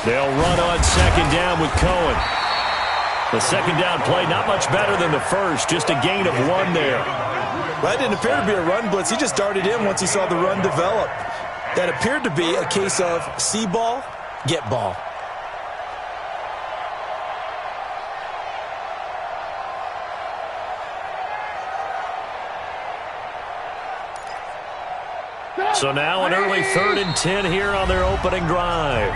They'll run on second down with Cohen. The second down play not much better than the first, just a gain of 1 there. Well, that didn't appear to be a run blitz. He just darted in once he saw the run develop. That appeared to be a case of see ball, get ball. So now an early 3rd and 10 here on their opening drive.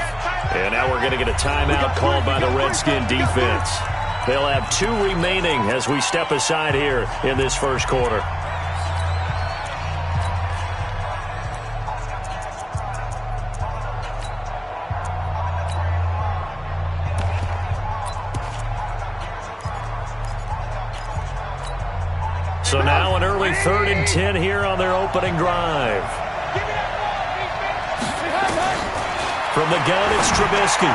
And now we're going to get a timeout called by the Redskin defense. They'll have 2 remaining as we step aside here in this first quarter. So now an early 3rd and 10 here on their opening drive. From the gun, it's Trubisky.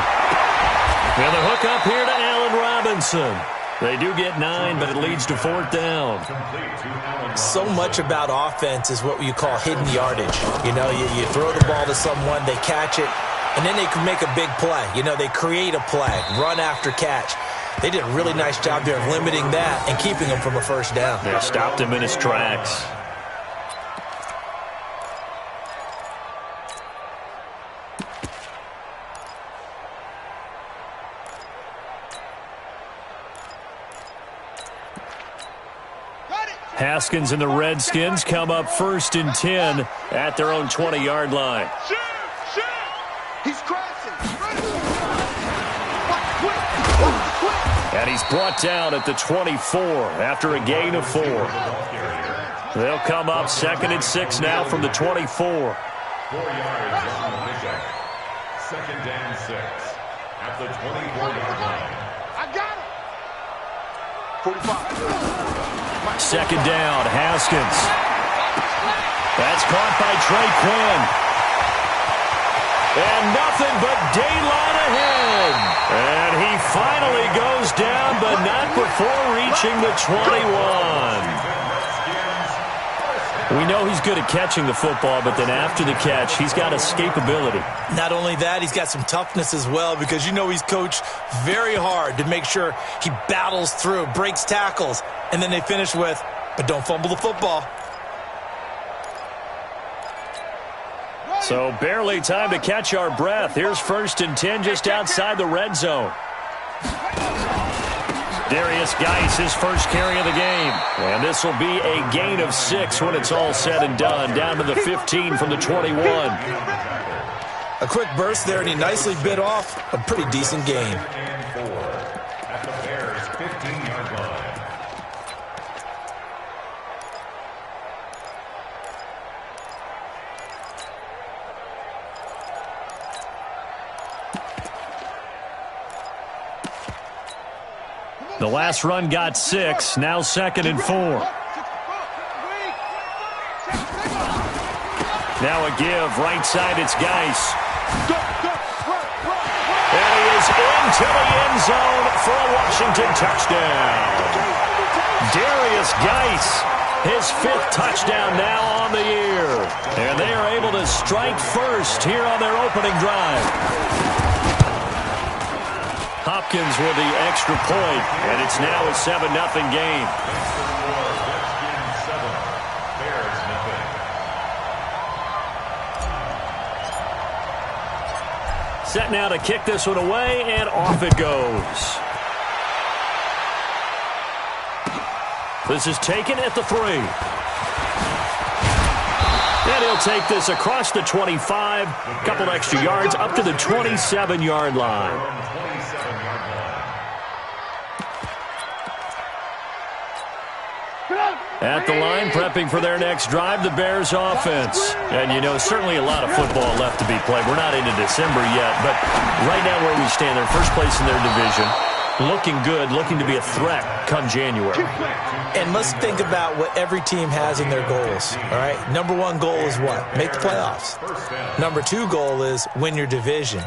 And the hook up here to Allen Robinson. They do get 9, but it leads to 4th down. So much about offense is what you call hidden yardage. You know, you throw the ball to someone, they catch it, and then they can make a big play. You know, they create a play, run after catch. They did a really nice job there of limiting that and keeping him from a first down. They stopped him in his tracks. Haskins and the Redskins come up 1st and 10 at their own 20-yard line. He's crashing. And he's brought down at the 24 after a gain of 4. They'll come up 2nd and 6 now from the 24. 4 yards on the pickup. 2nd and 6 at the 24-yard line. I got him. 45. 2nd down, Haskins. That's caught by Trey Quinn. And nothing but daylight ahead. And he finally goes down, but not before reaching the 21. We know he's good at catching the football, but then after the catch, he's got escapability. Not only that, he's got some toughness as well, because you know he's coached very hard to make sure he battles through, breaks tackles, and then they finish with, but don't fumble the football. So barely time to catch our breath. Here's 1st and 10 just outside the red zone. Darius Geis, his first carry of the game. And this will be a gain of 6 when it's all said and done. Down to the 15 from the 21. A quick burst there, and he nicely bit off a pretty decent gain. At the Bears' 15-yard line. The last run got 6. Now 2nd and 4. Now a give. Right side, it's Geis. And he is into the end zone for a Washington touchdown. Darius Geis, his 5th touchdown now on the year. And they are able to strike first here on their opening drive. Hopkins with the extra point, and it's now a 7-0 game. Set now to kick this one away, and off it goes. This is taken at the 3. And he'll take this across the 25, couple extra yards up to the 27-yard line. At the line, prepping for their next drive, the Bears offense. And, you know, certainly a lot of football left to be played. We're not into December yet, but right now where we stand, they're first place in their division. Looking good, looking to be a threat come January. And let's think about what every team has in their goals, all right? Number 1 goal is what? Make the playoffs. Number 2 goal is win your division.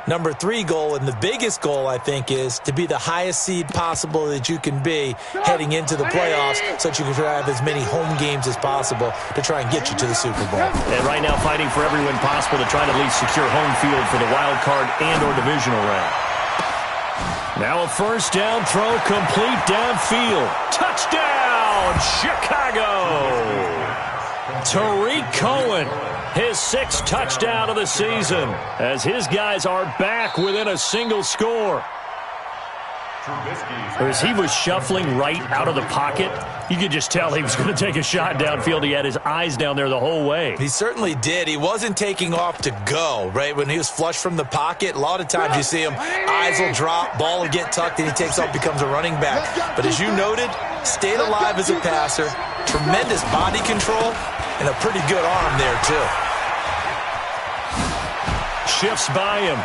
Number 3 goal, and the biggest goal, I think, is to be the highest seed possible that you can be heading into the playoffs so that you can have as many home games as possible to try and get you to the Super Bowl. And right now fighting for every win possible to try to at least secure home field for the wild card and or divisional round. Now a first down throw, complete downfield. Touchdown, Chicago! Tariq Cohen, his 6th touchdown of the season, as his guys are back within a single score. As he was shuffling right out of the pocket, you could just tell he was going to take a shot downfield. He had his eyes down there the whole way. He certainly did. He wasn't taking off to go, right? When he was flush from the pocket, a lot of times you see him, eyes will drop, ball will get tucked, and he takes off, becomes a running back. But as you noted, stayed alive as a passer, tremendous body control, and a pretty good arm there, too. Shifts by him.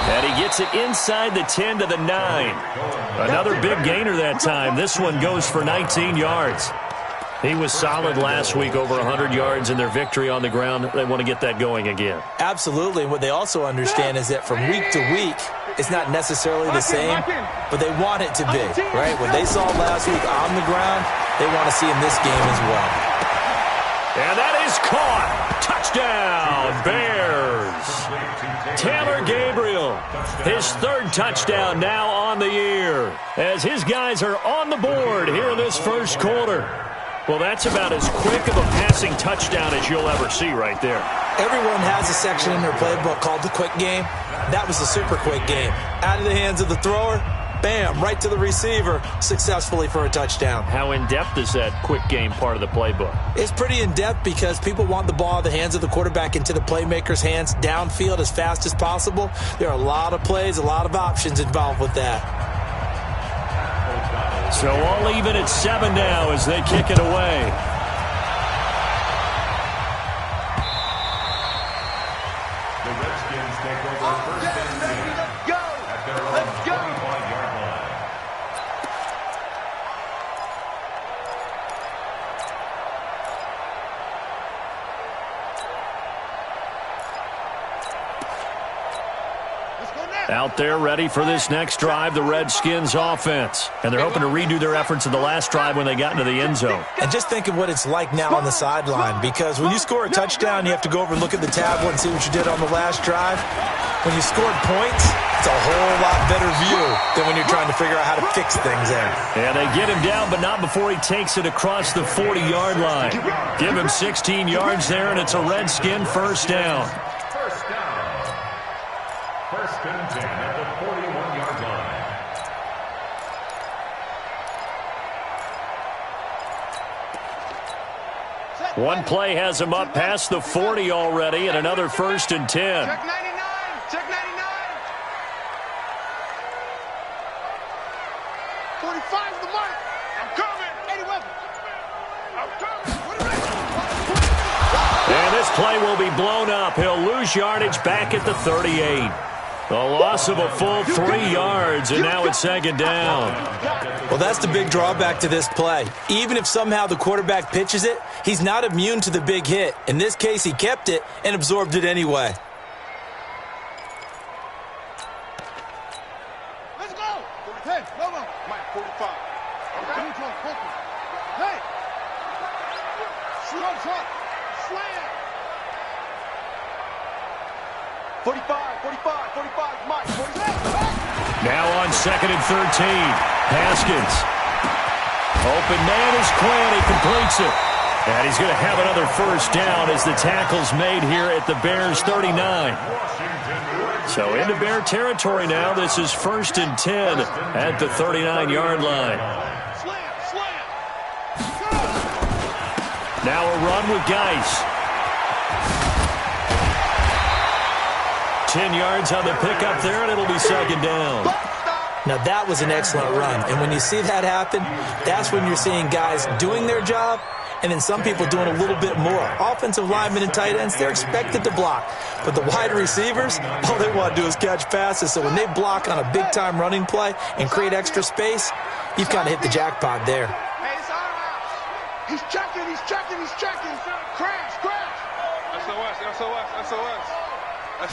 And he gets it inside the 10 to the 9. Another big gainer that time. This one goes for 19 yards. He was solid last week, over 100 yards in their victory on the ground. They want to get that going again. Absolutely. And what they also understand is that from week to week, it's not necessarily the same, but they want it to be, right? What they saw last week on the ground, they want to see in this game as well. And that is caught. Touchdown, Bears. Taylor Gabriel, his 3rd touchdown now on the year, as his guys are on the board here in this first quarter. Well, that's about as quick of a passing touchdown as you'll ever see right there. Everyone has a section in their playbook called the quick game. That was the super quick game. Out of the hands of the thrower, bam, right to the receiver, successfully for a touchdown. How in-depth is that quick game part of the playbook? It's pretty in-depth because people want the ball out of the hands of the quarterback into the playmaker's hands downfield as fast as possible. There are a lot of plays, a lot of options involved with that. So all even at 7 now as they kick it away. The Redskins take over first and 10 at their own 25-yard line. Out there ready for this next drive, the Redskins offense. And they're hoping to redo their efforts in the last drive when they got into the end zone. And just think of what it's like now on the sideline, because when you score a touchdown, you have to go over and look at the tablet and see what you did on the last drive. When you scored points, it's a whole lot better view than when you're trying to figure out how to fix things there. And they get him down, but not before he takes it across the 40-yard line. Give him 16 yards there, and it's a Redskin first down. First down. First and 10 at the 41-yard line. One play has him up past the 40 already, and another first and 10. Check 99. Check 99. 45 is the mark. I'm coming. 81. I'm coming. And this play will be blown up. He'll lose yardage back at the 38. A loss of a full 3 yards, and now it's second down. Well, that's the big drawback to this play. Even if somehow the quarterback pitches it, he's not immune to the big hit. In this case, he kept it and absorbed it anyway. Let's go. Hey, no. Mike, 45. Hey. Shot. Slam. 45, Mike, 46. Now on second and 13. Haskins. Open man is Quinn. He completes it. And he's going to have another first down as the tackle's made here at the Bears 39. So into Bear territory now. This is first and 10 at the 39-yard line. Slam. Now a run with Geis. 10 yards on the pickup there, and it'll be second down. Now, that was an excellent run. And when you see that happen, that's when you're seeing guys doing their job and then some people doing a little bit more. Offensive linemen and tight ends, they're expected to block. But the wide receivers, all they want to do is catch passes. So when they block on a big-time running play and create extra space, you've kind of hit the jackpot there. Hey, it's our house. He's checking. Crash. SOS. Geis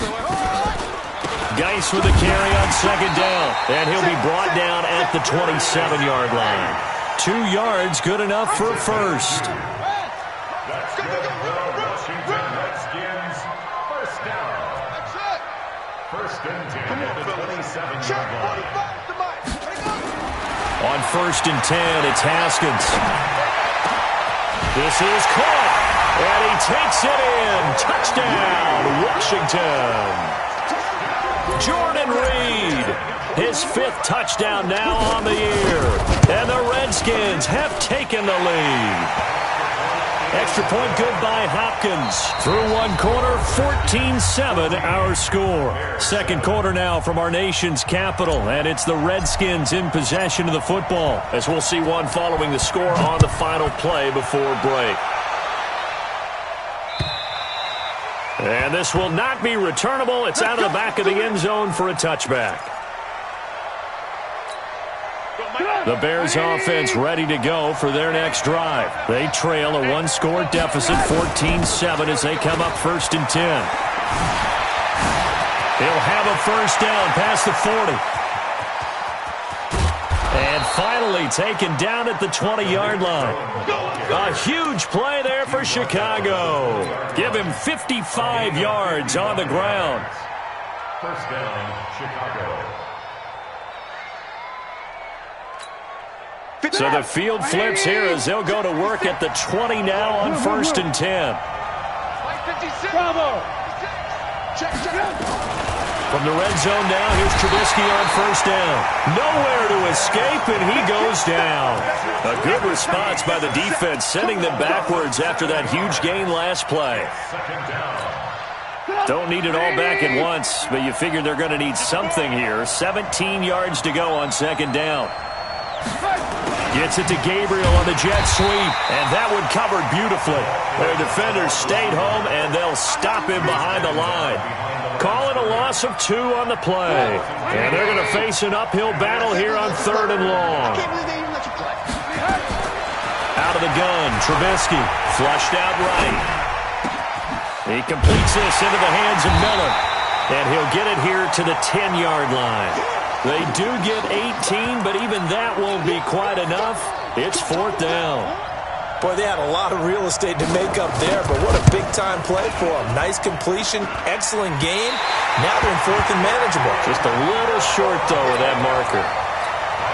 with the carry on second down, and he'll be brought down at the 27-yard line. 2 yards, good enough for a first. That's good for Washington Redskins. First down. First and 10 at the 27-yard line. On first and 10, it's Haskins. This is caught, and he takes it in. Touchdown, Washington. Jordan Reed, his 5th touchdown now on the year. And the Redskins have taken the lead. Extra point good by Hopkins. Through one quarter, 14-7 our score. Second quarter now from our nation's capital, and it's the Redskins in possession of the football, as we'll see one following the score on the final play before break. And this will not be returnable. It's out of the back of the end zone for a touchback. The Bears offense ready to go for their next drive. They trail a 1-score deficit, 14-7, as they come up first and 10. He'll have a first down past the 40. And finally taken down at the 20-yard line. A huge play there for Chicago. Give him 55 yards on the ground. First down, Chicago. So the field flips here as they'll go to work at the 20 now on first and 10. Bravo. From the red zone now, here's Trubisky on first down. Nowhere to escape, and he goes down. A good response by the defense, sending them backwards after that huge gain last play. Don't need it all back at once, but you figure they're going to need something here. 17 yards to go on second down. Gets it to Gabriel on the jet sweep, and that one covered beautifully. Their defenders stayed home, and they'll stop him behind the line. Call it a loss of 2 on the play. And they're going to face an uphill battle here on third and long. Out of the gun, Trubisky, flushed out right. He completes this into the hands of Miller, and he'll get it here to the 10-yard line. They do get 18, but even that won't be quite enough. It's fourth down. Boy, they had a lot of real estate to make up there, but what a big-time play for them. Nice completion, excellent game. Now they're in fourth and manageable. Just a little short, though, with that marker.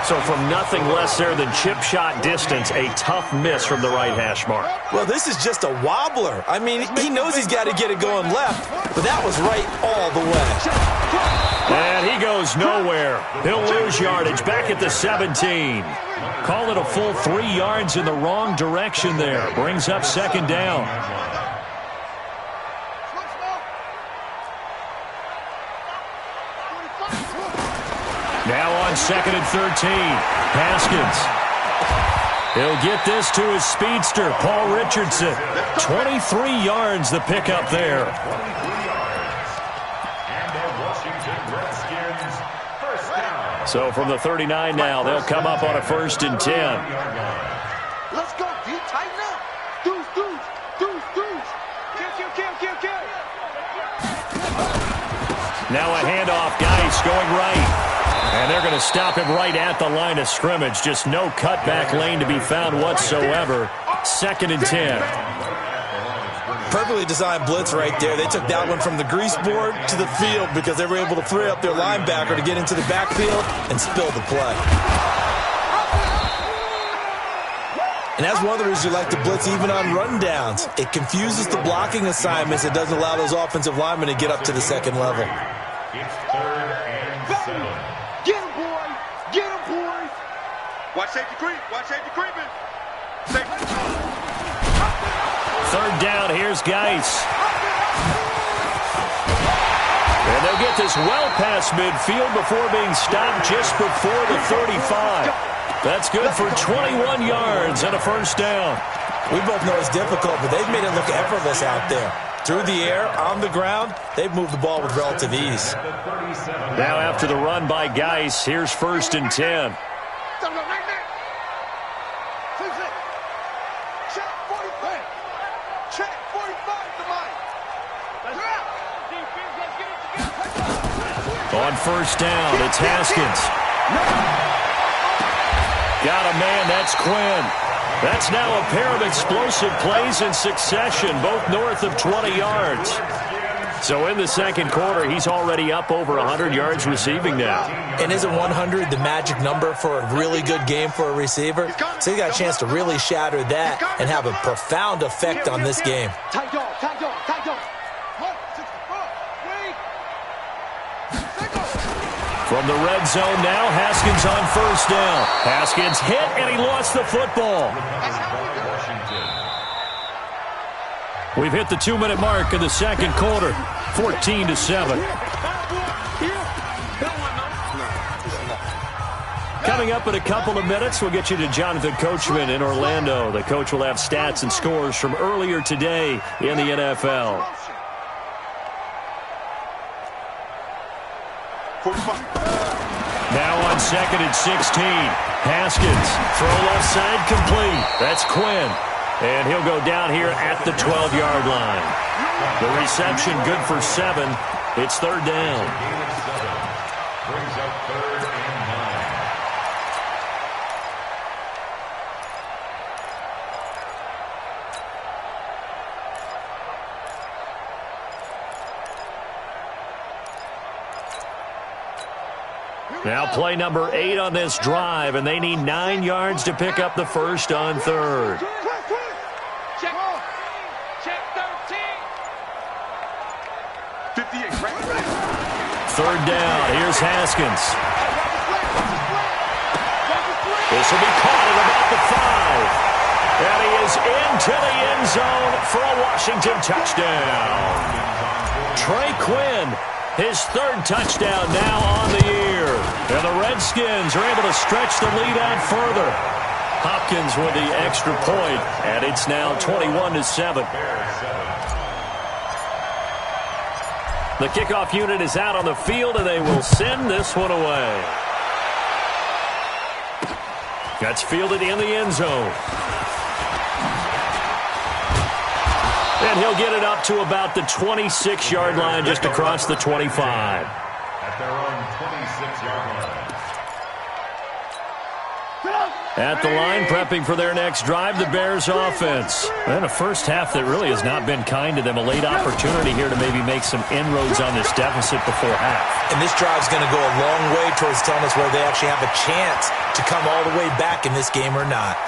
So from nothing less there than chip shot distance, a tough miss from the right hash mark. Well, this is just a wobbler. I mean, he knows he's got to get it going left, but that was right all the way. And he goes nowhere. He'll lose yardage back at the 17. Call it a full 3 yards in the wrong direction there. Brings up second down. Now on second and 13. Haskins. He'll get this to his speedster, Paul Richardson. 23 yards the pickup there. So from the 39 now, they'll come up on a first and 10. Let's go, D. Tighten up. Deuce. Kill. Now a handoff, Geis going right. And they're going to stop him right at the line of scrimmage. Just no cutback lane to be found whatsoever. Second and 10. Perfectly designed blitz right there. They took that one from the grease board to the field because they were able to free up their linebacker to get into the backfield and spill the play. And that's one of the reasons you like to blitz even on rundowns. It confuses the blocking assignments. It doesn't allow those offensive linemen to get up to the second level. It's third and 7. Get him, boy. Get him, boy. Watch safety creeping. Third down, here's Geis. And they'll get this well past midfield before being stopped just before the 35. That's good for 21 yards and a first down. We both know it's difficult, but they've made it look effortless out there. Through the air, on the ground, they've moved the ball with relative ease. Now after the run by Geis, here's first and 10. On first down, it's Haskins. Got a man, that's Quinn. That's now a pair of explosive plays in succession, both north of 20 yards. So in the second quarter, he's already up over 100 yards receiving now. And isn't 100 the magic number for a really good game for a receiver? So he got a chance to really shatter that and have a profound effect on this game. From the red zone now, Haskins on first down. Haskins hit, and he lost the football. We've hit the 2-minute mark in the second quarter, 14-7. Coming up in a couple of minutes, we'll get you to Jonathan Coachman in Orlando. The coach will have stats and scores from earlier today in the NFL. Now on second and 16. Haskins, throw left side complete. That's Quinn. And he'll go down here at the 12-yard line. The reception good for 7. It's third down. Brings up 3rd and 9. Now play number 8 on this drive, and they need 9 yards to pick up the first on third. Check 13. 58, right? Third down. Here's Haskins. This will be caught at about the 5. And he is into the end zone for a Washington touchdown. Trey Quinn, his 3rd touchdown now on the year. And the Redskins are able to stretch the lead out further. Hopkins with the extra point, and it's now 21-7. The kickoff unit is out on the field, and they will send this one away. That's fielded in the end zone. And he'll get it up to about the 26-yard line, just across the 25. At their own 26-yard line. At the line, prepping for their next drive, the Bears offense. And a first half that really has not been kind to them. A late opportunity here to maybe make some inroads on this deficit before half. And this drive's going to go a long way towards telling us whether they actually have a chance to come all the way back in this game or not.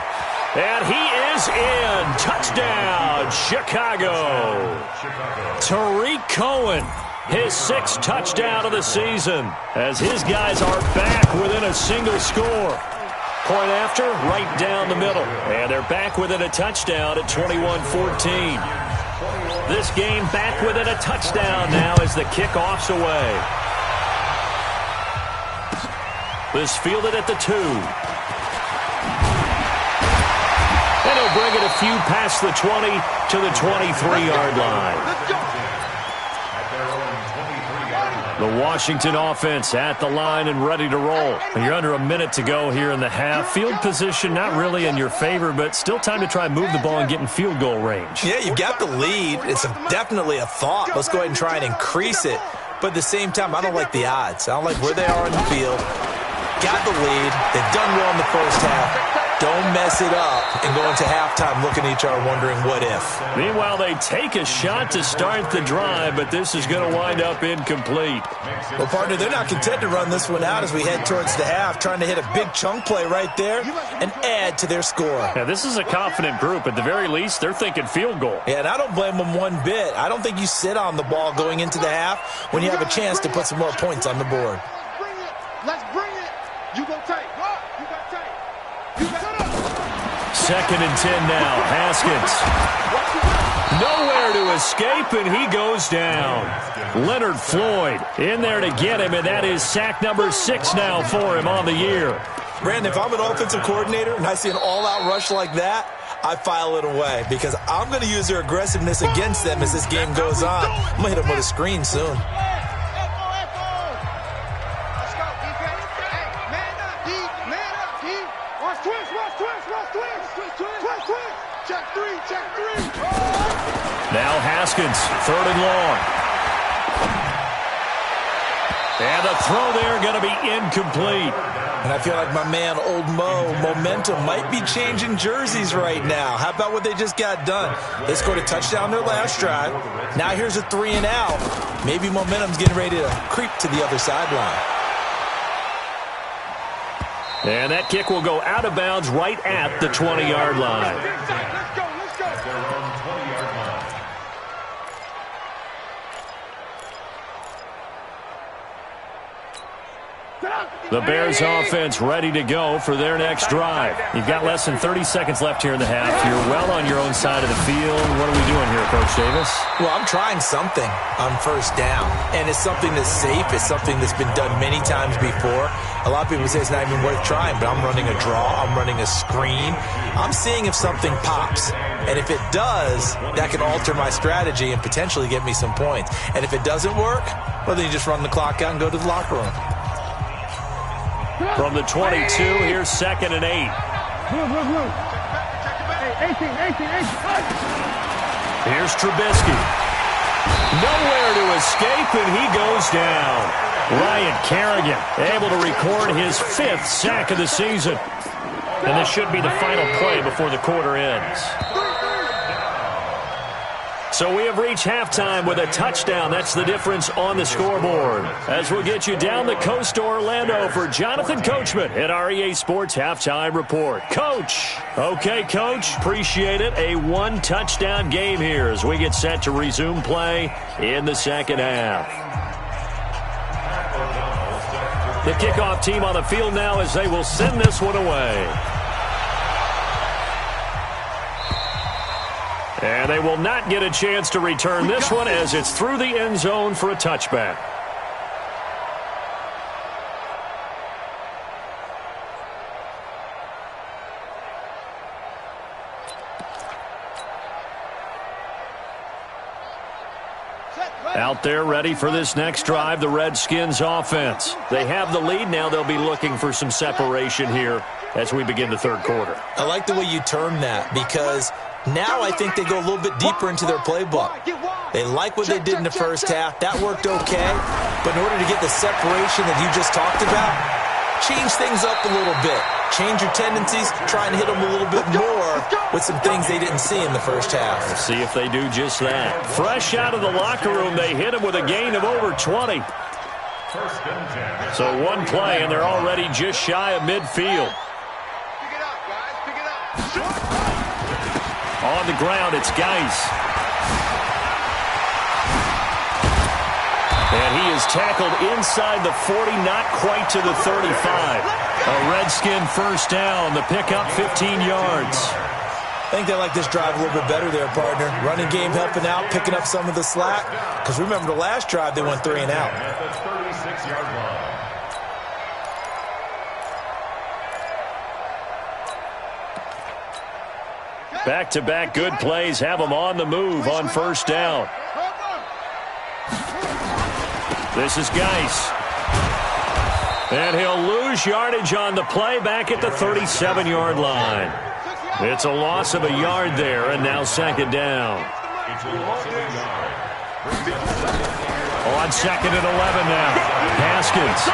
And he is in. Touchdown, Chicago. Tariq Cohen, his 6th touchdown of the season, as his guys are back within a single score. Point after, right down the middle. And they're back within a touchdown at 21-14. This game back within a touchdown now as the kickoff's away. This fielded at the 2. And he'll bring it a few past the 20 to the 23-yard line. The Washington offense at the line and ready to roll. And you're under a minute to go here in the half. Field position not really in your favor, but still time to try and move the ball and get in field goal range. Yeah, you've got the lead. It's definitely a thought. Let's go ahead and try and increase it. But at the same time, I don't like the odds. I don't like where they are in the field. Got the lead. They've done well in the first half. Don't mess it up and go into halftime looking at each other wondering what if. Meanwhile, they take a shot to start the drive, but this is going to wind up incomplete. Well, partner, they're not content to run this one out as we head towards the half, trying to hit a big chunk play right there and add to their score. Yeah, this is a confident group. At the very least, they're thinking field goal. Yeah, and I don't blame them one bit. I don't think you sit on the ball going into the half when you have a chance to put some more points on the board. Let's bring it. You go take. You got take. You got 2nd and 10 now. Haskins. Nowhere to escape, and he goes down. Leonard Floyd in there to get him, and that is sack number 6 now for him on the year. Brandon, if I'm an offensive coordinator and I see an all-out rush like that, I file it away because I'm going to use their aggressiveness against them as this game goes on. I'm going to hit them with a screen soon. Now Haskins, 3rd and long. And the throw there going to be incomplete. And I feel like my man, Old Mo, momentum might be changing jerseys right now. How about what they just got done? They scored a touchdown their last drive. Now here's a 3 and out. Maybe momentum's getting ready to creep to the other sideline. And that kick will go out of bounds right at the 20-yard line. Let's go. The Bears offense ready to go for their next drive. You've got less than 30 seconds left here in the half. You're well on your own side of the field. What are we doing here, Coach Davis? Well, I'm trying something on first down, and it's something that's safe. It's something that's been done many times before. A lot of people say it's not even worth trying, but I'm running a draw. I'm running a screen. I'm seeing if something pops. And if it does, that can alter my strategy and potentially get me some points. And if it doesn't work, well, then you just run the clock out and go to the locker room. From the 22, here's 2nd and 8. Here's Trubisky. Nowhere to escape, and he goes down. Ryan Kerrigan able to record his 5th sack of the season. And this should be the final play before the quarter ends. So we have reached halftime with a touchdown. That's the difference on the scoreboard. As we'll get you down the coast to Orlando for Jonathan Coachman at our EA Sports Halftime Report. Coach. Okay, Coach. Appreciate it. A 1-touchdown game here as we get set to resume play in the second half. The kickoff team on the field now as they will send this one away. And they will not get a chance to return this one as it's through the end zone for a touchback. Out there ready for this next drive, the Redskins offense. They have the lead. Now they'll be looking for some separation here as we begin the third quarter. I like the way you term that because now I think they go a little bit deeper into their playbook. They like what they did in the first half. That worked okay. But in order to get the separation that you just talked about, change things up a little bit. Change your tendencies. Try and hit them a little bit more with some things they didn't see in the first half. We'll see if they do just that. Fresh out of the locker room, they hit him with a gain of over 20. So one play, and they're already just shy of midfield. Pick it up, guys. Pick it up. On the ground, it's Geis. And he is tackled inside the 40, not quite to the 35. A Redskin first down, the pickup 15 yards. I think they like this drive a little bit better there, partner. Running game helping out, picking up some of the slack. Because remember the last drive, they went 3 and out. At the 36-yard line. Back-to-back good plays have them on the move on first down. This is Geis. And he'll lose yardage on the play back at the 37-yard line. It's a loss of a yard there, and now second down. On 2nd and 11 now. Haskins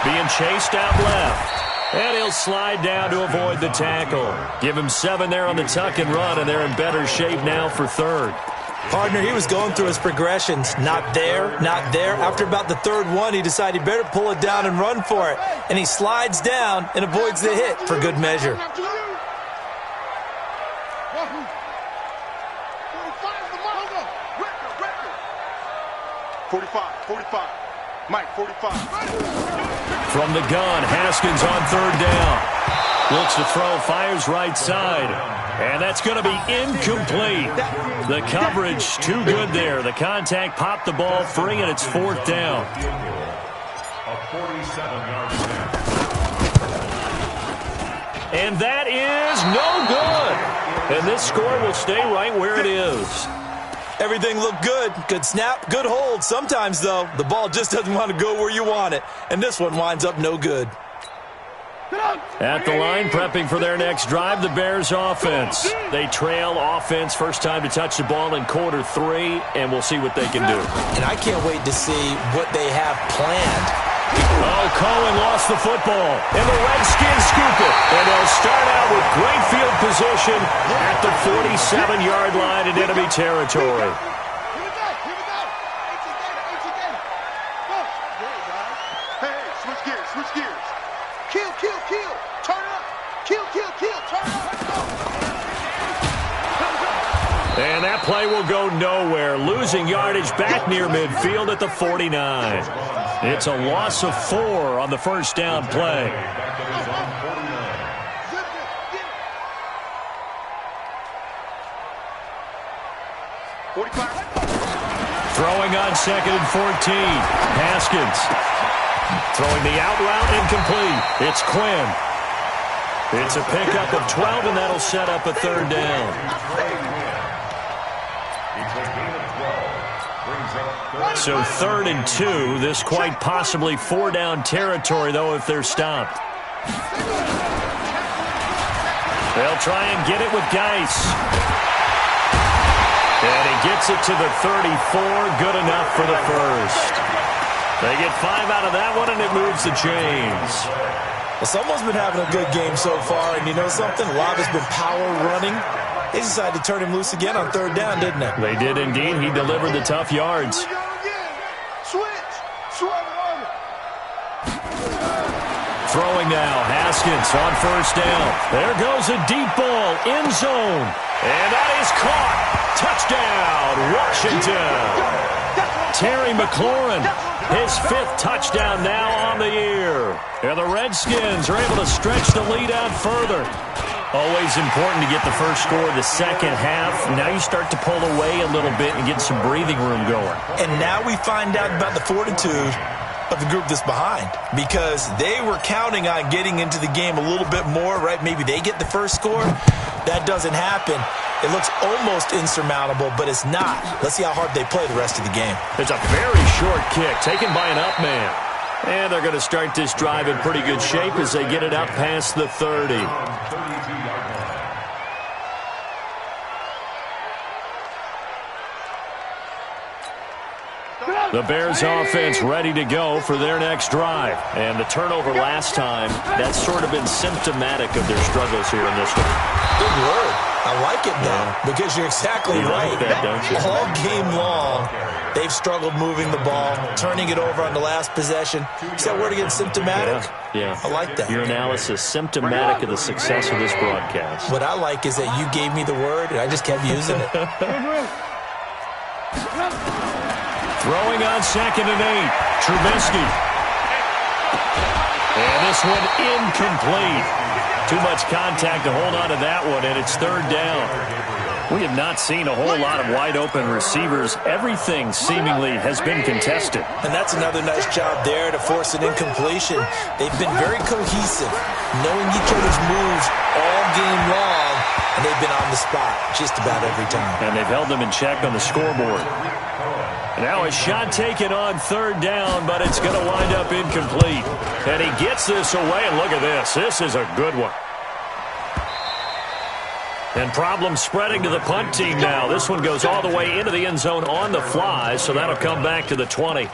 being chased out left. And he'll slide down to avoid the tackle. Give him 7 there on the tuck and run, and they're in better shape now for third. Partner, he was going through his progressions. Not there, not there. After about the third one, he decided he better pull it down and run for it. And he slides down and avoids the hit for good measure. 45. Mike, 45. From the gun, Haskins on third down. Looks to throw, fires right side. And that's going to be incomplete. The coverage too good there. The contact popped the ball free, and it's 4th down. A 47-yard snap. And that is no good. And this score will stay right where it is. Everything looked good. Good snap, good hold. Sometimes, though, the ball just doesn't want to go where you want it. And this one winds up no good. At the line, prepping for their next drive, the Bears offense. They trail offense, first time to touch the ball in quarter 3, and we'll see what they can do. And I can't wait to see what they have planned. Oh, Cohen lost the football, and the Redskins scoop it. And they'll start out with great field position at the 47-yard line in enemy territory. And that play will go nowhere, losing yardage back near midfield at the 49. It's a loss of 4 on the first down play. Throwing on 2nd and 14. Haskins. Throwing the out route incomplete. It's Quinn. It's a pickup of 12, and that'll set up a 3rd down. So 3rd and 2. This quite possibly 4-down territory, though, if they're stopped. They'll try and get it with Geis. And he gets it to the 34. Good enough for the first. They get 5 out of that one, and it moves the chains. Well, someone's been having a good game so far, and you know something? A lot has been power running. They decided to turn him loose again on 3rd down, didn't they? They did indeed. He delivered the tough yards. Throwing now, Haskins on 1st down. There goes a deep ball, end zone. And that is caught. Touchdown, Washington. Terry McLaurin, his 5th touchdown now on the year. And the Redskins are able to stretch the lead out further. Always important to get the first score of the second half. Now you start to pull away a little bit and get some breathing room going. And now we find out about the fortitude of the group that's behind, because they were counting on getting into the game a little bit more, right? Maybe they get the first score. That doesn't happen. It looks almost insurmountable, but it's not. Let's see how hard they play the rest of the game. It's a very short kick taken by an up man. And they're going to start this drive in pretty good shape as they get it out past the 30. The Bears offense ready to go for their next drive. And the turnover last time, that's sort of been symptomatic of their struggles here in this one. Good word. I like it now, because you're exactly right. Like that, don't you? All game long, they've struggled moving the ball, turning it over on the last possession. Is that word again, symptomatic? Yeah. I like that. Your analysis, symptomatic of the success of this broadcast. What I like is that you gave me the word, and I just kept using it. Throwing on 2nd and 8. Trubisky. And this one incomplete. Too much contact to hold on to that one, and it's 3rd down. We have not seen a whole lot of wide-open receivers. Everything seemingly has been contested. And that's another nice job there to force an incompletion. They've been very cohesive, knowing each other's moves all game long, and they've been on the spot just about every time. And they've held them in check on the scoreboard. Now a shot taken on 3rd down, but it's going to wind up incomplete. And he gets this away, and look at this. This is a good one. And problems spreading to the punt team now. This one goes all the way into the end zone on the fly, so that'll come back to the 20.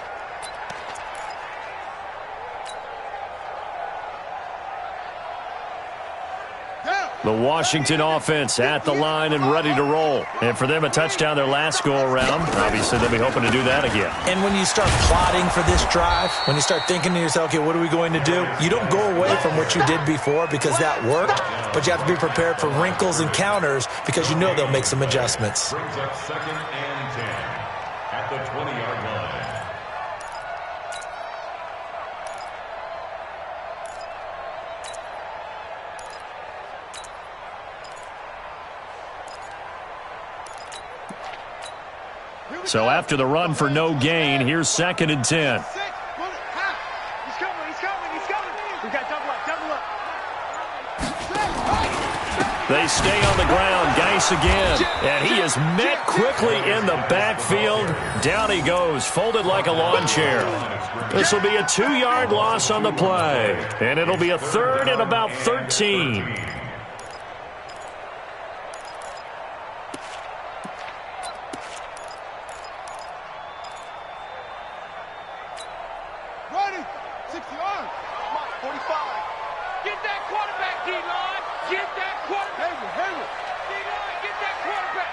The Washington offense at the line and ready to roll. And for them, a touchdown their last go-around. Obviously, they'll be hoping to do that again. And when you start plotting for this drive, when you start thinking to yourself, okay, what are we going to do? You don't go away from what you did before because that worked, but you have to be prepared for wrinkles and counters because you know they'll make some adjustments. Brings up 2nd and 10 at the 20-yard line. So after the run for no gain, here's 2nd and 10. He's coming. We got double up. They stay on the ground. Geis once again. And he is met quickly in the backfield. Down he goes, folded like a lawn chair. This will be a 2-yard loss on the play. And it'll be a 3rd and about 13. Ready? 60 yards. 45. Get that quarterback, D-line. Get that quarterback. Hayward. D-line, get that quarterback.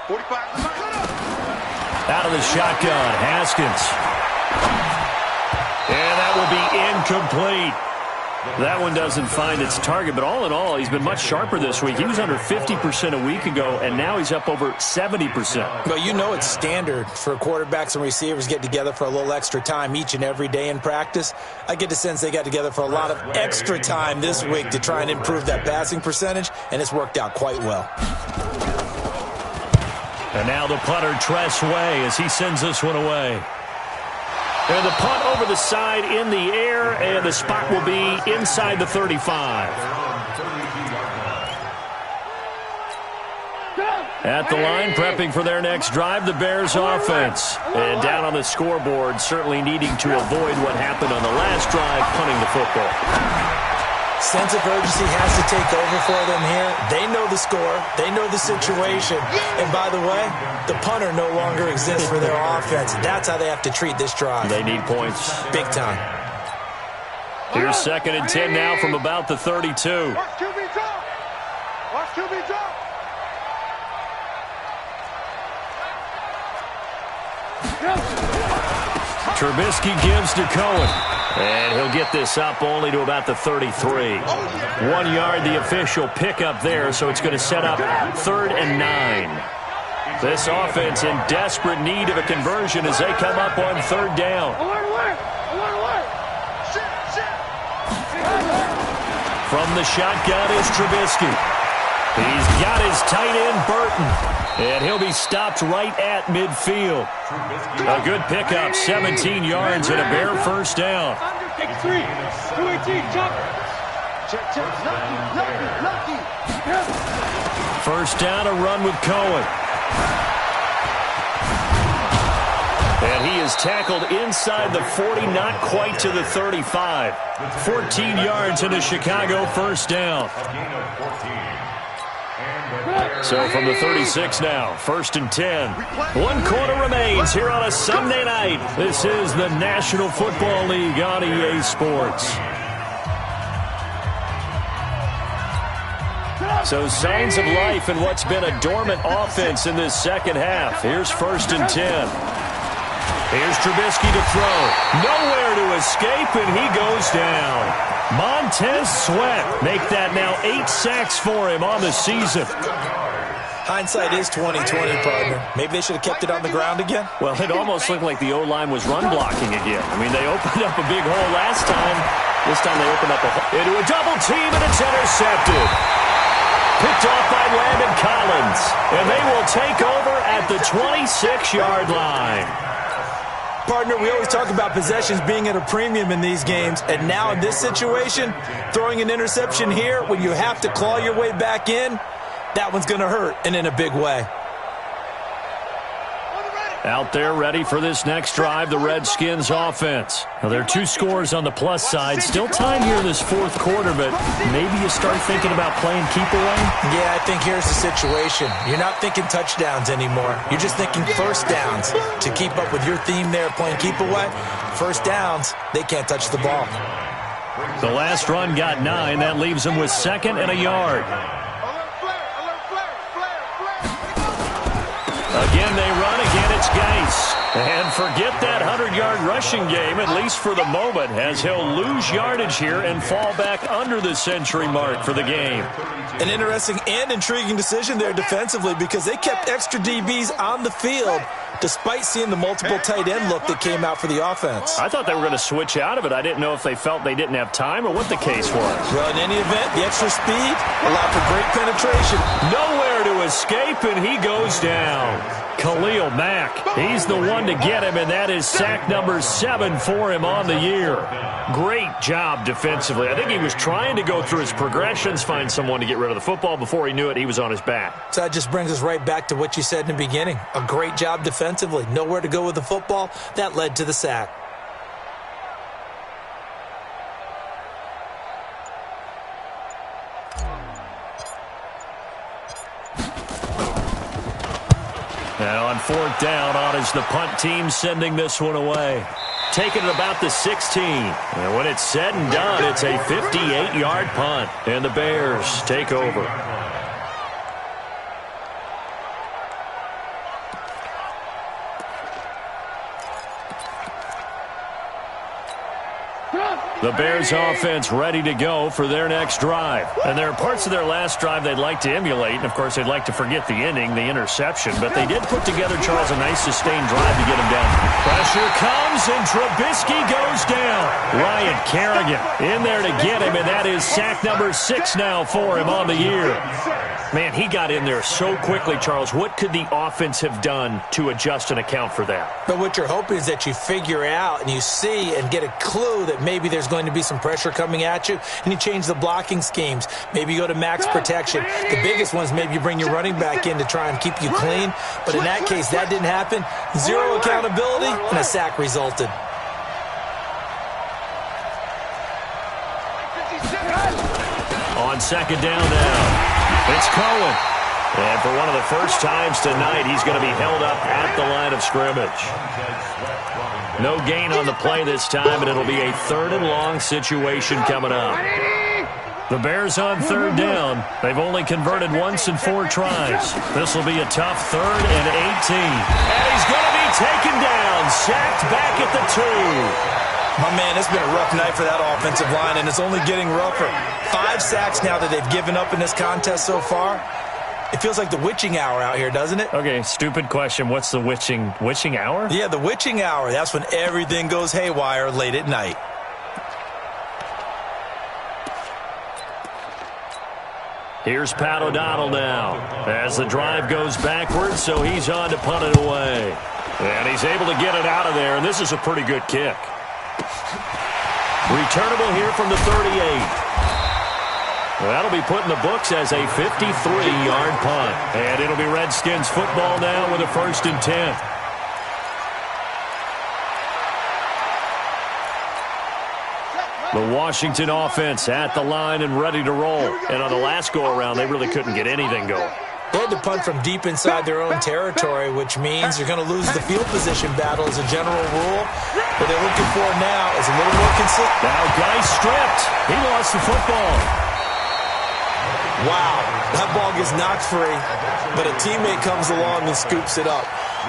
45. Out of the shotgun, Haskins. And that will be incomplete. That one doesn't find its target, but all in all, he's been much sharper this week. He was under 50% a week ago, and now he's up over 70%. Well, you know it's standard for quarterbacks and receivers get together for a little extra time each and every day in practice. I get the sense they got together for a lot of extra time this week to try and improve that passing percentage, and it's worked out quite well. And now the punter, Tress Way, as he sends this one away. And the punt over the side in the air, and the spot will be inside the 35. At the line, prepping for their next drive, the Bears offense. And down on the scoreboard, certainly needing to avoid what happened on the last drive, punting the football. Sense of urgency has to take over for them here. They know the score. They know the situation. And by the way, the punter no longer exists for their offense. That's how they have to treat this drive. They need points. Big time. Here's 2nd and 10 now from about the 32. Watch QB drop. Watch QB drop. Trubisky gives to Cohen. And he'll get this up only to about the 33. 1 yard, the official pickup there, so it's going to set up 3rd and 9. This offense in desperate need of a conversion as they come up on 3rd down. From the shotgun is Trubisky. He's got his tight end, Burton. And he'll be stopped right at midfield. A good pickup, 17 yards and a Bear first down. Take 3. 218, jump. Check. Lucky. First down, a run with Cohen. And he is tackled inside the 40, not quite to the 35. 14 yards and a Chicago first down. So from the 36 now, 1st and 10. 1 quarter remains here on a Sunday night. This is the National Football League on EA Sports. So signs of life in what's been a dormant offense in this second half. Here's 1st and 10. Here's Trubisky to throw. Nowhere to escape, and he goes down. Montez Sweat make that now 8 sacks for him on the season. Hindsight is 20/20, partner. Maybe they should have kept it on the ground again. Well, it almost looked like the O-line was run blocking again. I mean, they opened up a big hole last time. This time they opened up a hole into a double team, and it's intercepted. Picked off by Landon Collins. And they will take over at the 26-yard line. Partner, we always talk about possessions being at a premium in these games, and now in this situation, throwing an interception here when you have to claw your way back in, that one's going to hurt, and in a big way. Out there ready for this next drive, the Redskins offense. Now, there are 2 scores on the plus side. Still time here in this 4th quarter, but maybe you start thinking about playing keep away? Yeah, I think here's the situation. You're not thinking touchdowns anymore. You're just thinking first downs. To keep up with your theme there, playing keep away, first downs, they can't touch the ball. The last run got 9. That leaves them with 2nd and a yard. Again, they run. Again, it's Geis. And forget that 100-yard rushing game, at least for the moment, as he'll lose yardage here and fall back under the century mark for the game. An interesting and intriguing decision there defensively because they kept extra DBs on the field despite seeing the multiple tight end look that came out for the offense. I thought they were going to switch out of it. I didn't know if they felt they didn't have time or what the case was. Well, in any event, the extra speed allowed for great penetration. Nowhere to to escape, and he goes down. Khalil Mack, he's the one to get him, and that is sack number 7 for him on the year. Great job defensively. I think he was trying to go through his progressions, find someone to get rid of the football. Before he knew it, he was on his back. So that just brings us right back to what you said in the beginning. A great job defensively. Nowhere to go with the football. That led to the sack. Now on 4th down, on is the punt team sending this one away. Taking it about the 16. And when it's said and done, it's a 58-yard punt. And the Bears take over. The Bears offense ready to go for their next drive. And there are parts of their last drive they'd like to emulate. And, of course, they'd like to forget the ending, the interception. But they did put together, Charles, a nice sustained drive to get him down. Pressure comes, and Trubisky goes down. Ryan Kerrigan in there to get him, and that is sack number 6 now for him on the year. Man, he got in there so quickly, Charles. What could the offense have done to adjust and account for that? But what you're hoping is that you figure out and you see and get a clue that maybe there's going to be some pressure coming at you, and you change the blocking schemes. Maybe you go to max protection. The biggest one is maybe you bring your running back in to try and keep you clean. But in that case, that didn't happen. Zero accountability, and a sack resulted. On 2nd down now. It's Cohen. And for one of the first times tonight, he's going to be held up at the line of scrimmage. No gain on the play this time, and it'll be a 3rd and long situation coming up. The Bears on 3rd down. They've only converted once in 4 tries. This will be a tough 3rd and 18. And he's going to be taken down, sacked back at the 2. My man, it's been a rough night for that offensive line, and it's only getting rougher. 5 sacks now that they've given up in this contest so far. It feels like the witching hour out here, doesn't it? Okay, stupid question. What's the witching hour? Yeah, the witching hour. That's when everything goes haywire late at night. Here's Pat O'Donnell now as the drive goes backwards, so he's on to punt it away. And he's able to get it out of there, and this is a pretty good kick. Returnable here from the 38. That'll be put in the books as a 53-yard punt. And it'll be Redskins football now with a 1st and 10. The Washington offense at the line and ready to roll. And on the last go-around, they really couldn't get anything going. They had to punt from deep inside their own territory, which means you're going to lose the field position battle as a general rule. What they're looking for now is a little more consistent. Now Geis stripped. He lost the football. Wow, that ball gets knocked free, but a teammate comes along and scoops it up.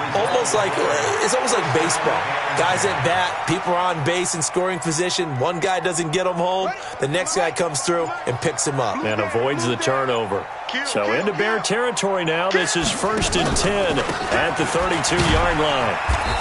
It's almost like baseball. Guys at bat, people are on base in scoring position. One guy doesn't get him home. The next guy comes through and picks him up. And avoids the turnover. So into Bear territory now. This is 1st and 10 at the 32-yard line.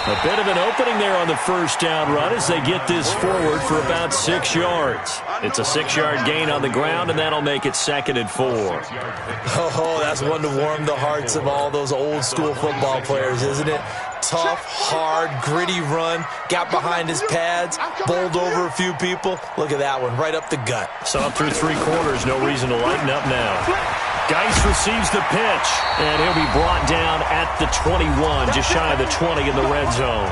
A bit of an opening there on the 1st down run as they get this forward for about 6 yards. It's a 6-yard gain on the ground, and that'll make it 2nd and 4. Oh, that's one to warm the hearts of all those old-school football players, isn't it? Tough, hard, gritty run. Got behind his pads, bowled over a few people. Look at that one, right up the gut. Saw through 3 quarters, no reason to lighten up now. Geis receives the pitch, and he'll be brought down at the 21, just shy of the 20 in the red zone.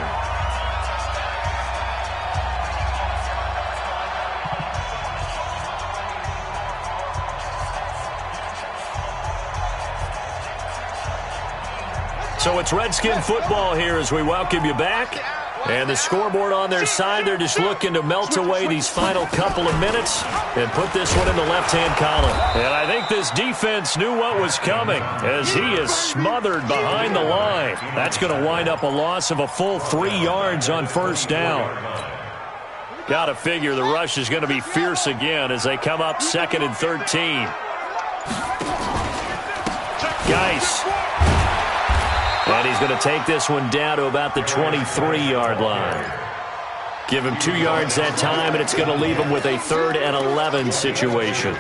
So it's Redskin football here as we welcome you back. And the scoreboard on their side, they're just looking to melt away these final couple of minutes and put this one in the left-hand column. And I think this defense knew what was coming as he is smothered behind the line. That's going to wind up a loss of a full 3 yards on 1st down. Got to figure the rush is going to be fierce again as they come up 2nd and 13. Geis. And he's going to take this one down to about the 23-yard line. Give him 2 yards that time, and it's going to leave him with a 3rd and 11 situation.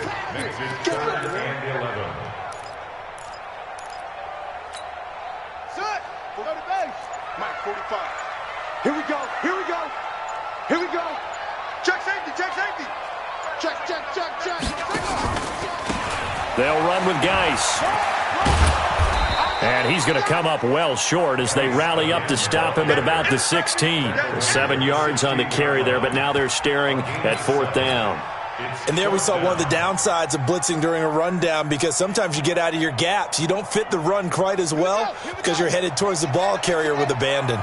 run with Geis. And he's going to come up well short as they rally up to stop him at about the 16. 7 yards on the carry there, but now they're staring at 4th down. And there we saw one of the downsides of blitzing during a rundown, because sometimes you get out of your gaps. You don't fit the run quite as well because you're headed towards the ball carrier with abandon.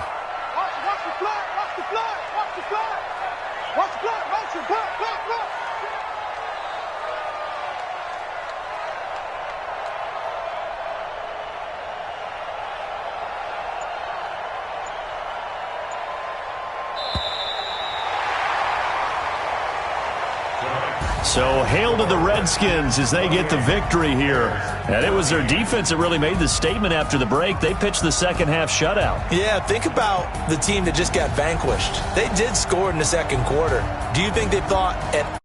So hail to the Redskins as they get the victory here. And it was their defense that really made the statement after the break. They pitched the second half shutout. Yeah, think about the team that just got vanquished. They did score in the second quarter. Do you think they thought at